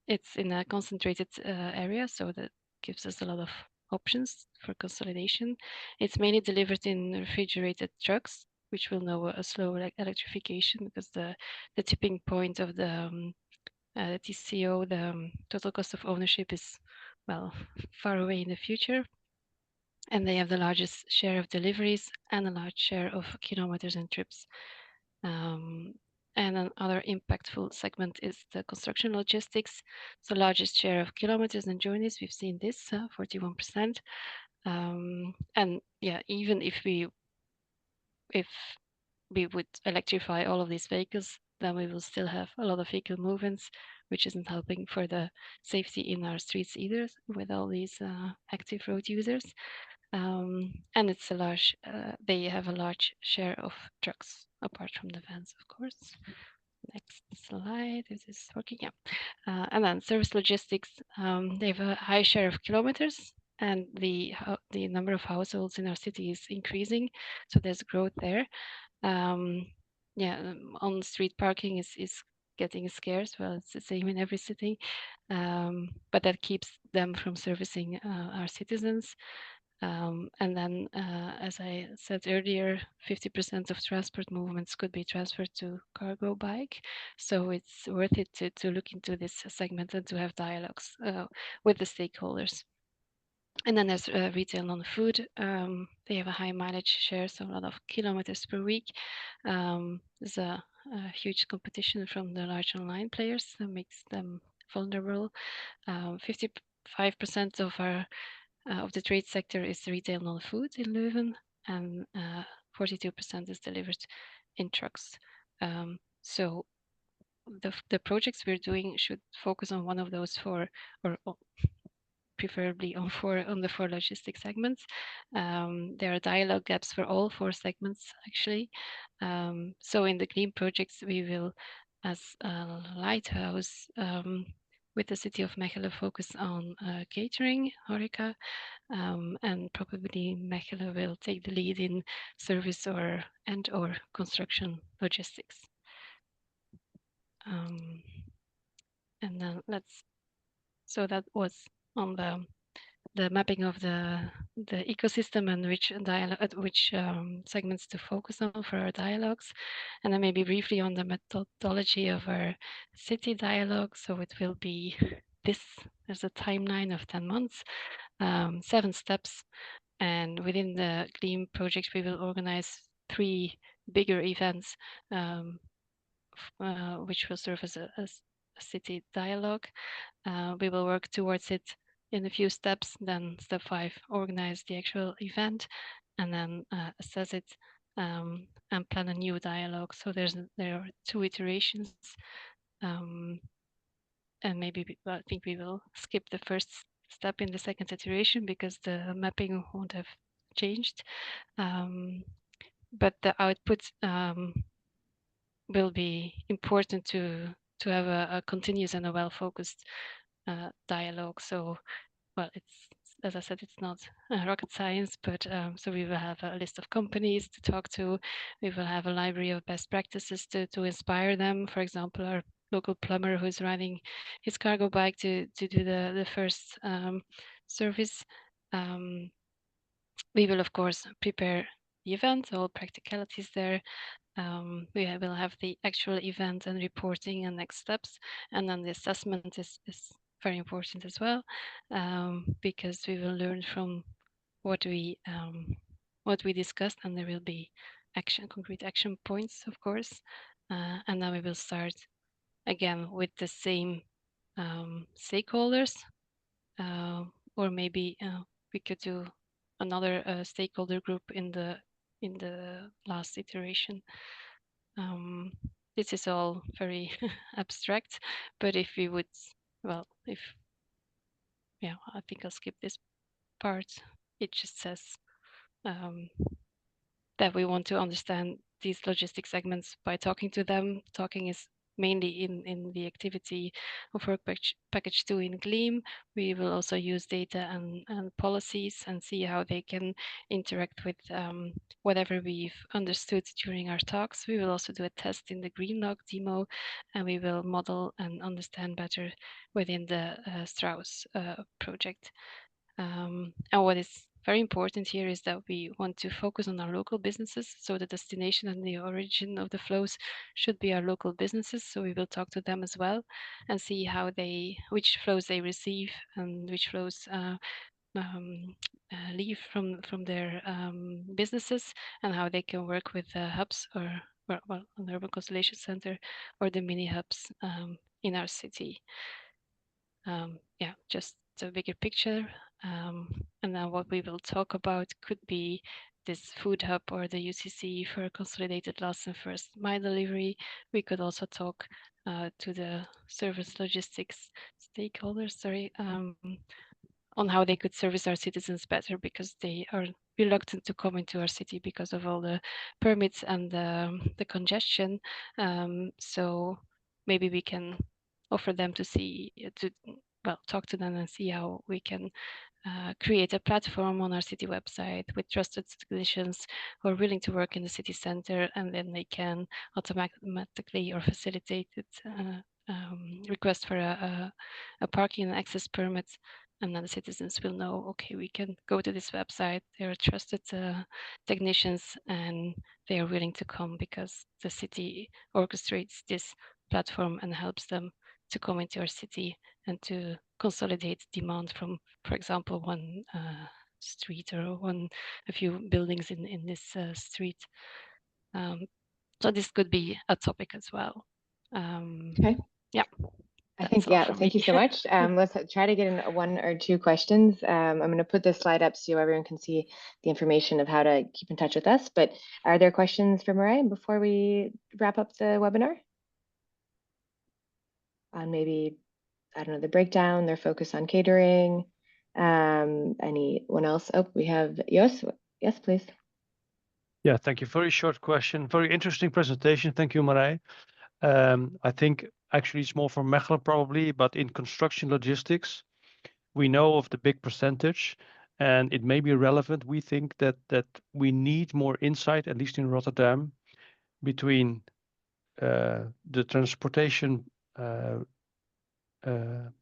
It's in a concentrated area, so that gives us a lot of options for consolidation. It's mainly delivered in refrigerated trucks, which will know a slow electrification, because the tipping point of the TCO, the total cost of ownership, is, well, far away in the future. And they have the largest share of deliveries and a large share of kilometers and trips. And another impactful segment is the construction logistics. So largest share of kilometers and journeys, we've seen this, 41%. And yeah, even if we would electrify all of these vehicles, then we will still have a lot of vehicle movements, which isn't helping for the safety in our streets either, with all these active road users. And it's a large, they have a large share of trucks, apart from the vans, of course. Next slide, is this working? Yeah. And then service logistics, they have a high share of kilometers, and the number of households in our city is increasing, so there's growth there. On-street parking is getting scarce. Well, it's the same in every city, but that keeps them from servicing our citizens. And then, as I said earlier, 50% of transport movements could be transferred to cargo bike. So it's worth it to look into this segment and to have dialogues with the stakeholders. And then there's retail non-food. They have a high mileage share, so a lot of kilometers per week. There's a huge competition from the large online players that makes them vulnerable. 55% of our of the trade sector is retail non-food in Leuven, and 42% is delivered in trucks. So the projects we're doing should focus on one of those four, or preferably on the four logistics segments. There are dialogue gaps for all four segments, actually. So in the GLEAM projects, we will, as a lighthouse, with the city of Mechelen, focus on catering, horeca, and probably Mechelen will take the lead in service or construction logistics. And then so that was on the mapping of the ecosystem and which segments to focus on for our dialogues. And then maybe briefly on the methodology of our city dialogue. So it will be there's a timeline of 10 months, 7 steps. And within the GLEAM project, we will organize 3 bigger events, which will serve as a city dialogue. We will work towards it in a few steps. Then step 5, organize the actual event, and then assess it and plan a new dialogue. So there are 2 iterations, and maybe I think we will skip the first step in the second iteration because the mapping won't have changed. But the output will be important to have a continuous and a well-focused dialogue. So, well, it's, as I said, it's not rocket science, but so we will have a list of companies to talk to. We will have a library of best practices to inspire them. For example, our local plumber who's riding his cargo bike to do the first service. We will, of course, prepare the event, all practicalities there. We will have the actual event and reporting and next steps, and then the assessment is very important as well, because we will learn from what we discussed, and there will be concrete action points, of course, and then we will start again with the same stakeholders, or maybe we could do another stakeholder group in the last iteration. This is all very abstract, but if we would, well, I think I'll skip this part. It just says that we want to understand these logistic segments by talking to them. Talking is mainly in the activity of work package 2 in GLEAM. We will also use data and policies and see how they can interact with whatever we've understood during our talks. We will also do a test in the Green Log demo, and we will model and understand better within the Strauss project. And what is very important here is that we want to focus on our local businesses. So the destination and the origin of the flows should be our local businesses. So we will talk to them as well and see which flows they receive and which flows leave from their businesses, and how they can work with the hubs or well, the Urban Constellation Center or the mini hubs in our city. Just a bigger picture. And then what we will talk about could be this food hub or the UCC for consolidated last and first mile delivery. We could also talk to the service logistics stakeholders, on how they could service our citizens better, because they are reluctant to come into our city because of all the permits and the congestion. So maybe we can offer them talk to them and see how we can create a platform on our city website with trusted technicians who are willing to work in the city center, and then they can automatically or facilitate request for a parking and access permit, and then the citizens will know, okay, we can go to this website, they are trusted technicians, and they are willing to come because the city orchestrates this platform and helps them to come into our city and to consolidate demand from, for example, one street or a few buildings in this street. So this could be a topic as well. Okay. Yeah. I think, yeah, thank you so much. Let's try to get in 1 or 2 questions. I'm going to put this slide up so everyone can see the information of how to keep in touch with us. But are there questions for Mireille before we wrap up the webinar? On maybe, I don't know, the breakdown, their focus on catering. Anyone else? Oh, we have Jos. Yes, please. Yeah, thank you. Very short question. Very interesting presentation. Thank you, Mireille. I think actually it's more for Mechelen probably, but in construction logistics, we know of the big percentage, and it may be relevant. We think that we need more insight, at least in Rotterdam, between the transportation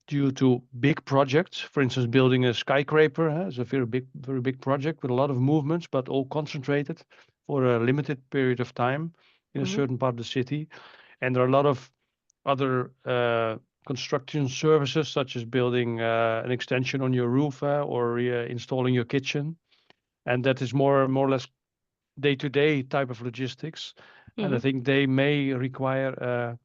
due to big projects. For instance, building a skyscraper is a very big project with a lot of movements, but all concentrated for a limited period of time in a certain part of the city. And there are a lot of other construction services, such as building an extension on your roof or installing your kitchen. And that is more or less day-to-day type of logistics. And I think they may require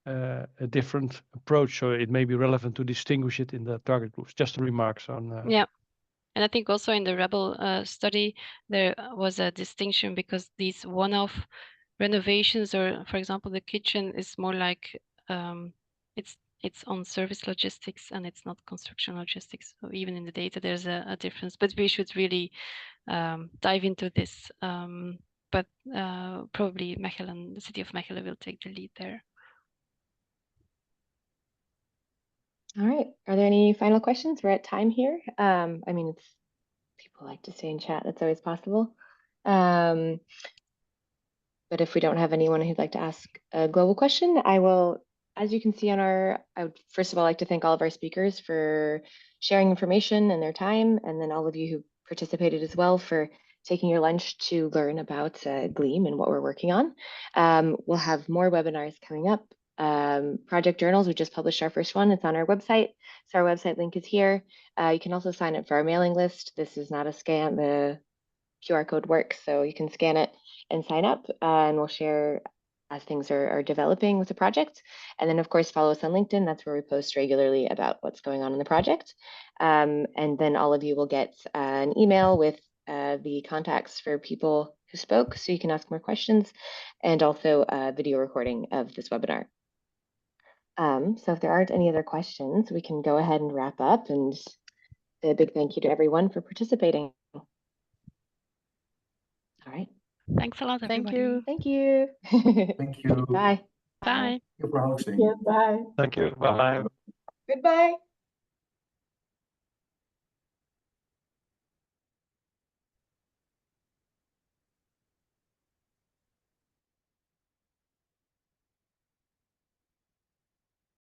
a different approach. So it may be relevant to distinguish it in the target groups. Just remarks on. Yeah. And I think also in the Rebel study, there was a distinction because these one-off renovations, or for example, the kitchen is more like it's on service logistics and it's not construction logistics. So even in the data, there's a difference. But we should really dive into this. But probably Mechelen, the city of Mechelen, will take the lead there. All right. Are there any final questions? We're at time here. I mean, it's people like to stay in chat. That's always possible. But if we don't have anyone who'd like to ask a global question, I will, as you can see on I would first of all like to thank all of our speakers for sharing information and their time, and then all of you who participated as well for taking your lunch to learn about GLEAM and what we're working on. We'll have more webinars coming up. Project journals, we just published our first one. It's on our website. So our website link is here. You can also sign up for our mailing list. This is not a scam. The QR code works, so you can scan it and sign up, and we'll share as things are developing with the project. And then of course, follow us on LinkedIn. That's where we post regularly about what's going on in the project. And then all of you will get an email with the contacts for people who spoke, so you can ask more questions, and also a video recording of this webinar. So if there aren't any other questions, we can go ahead and wrap up, and say a big thank you to everyone for participating. All right. Thanks a lot, everybody. Thank you. Thank you. Bye. Bye. Thank you for hosting. Yeah, bye. Thank you. Bye. Goodbye.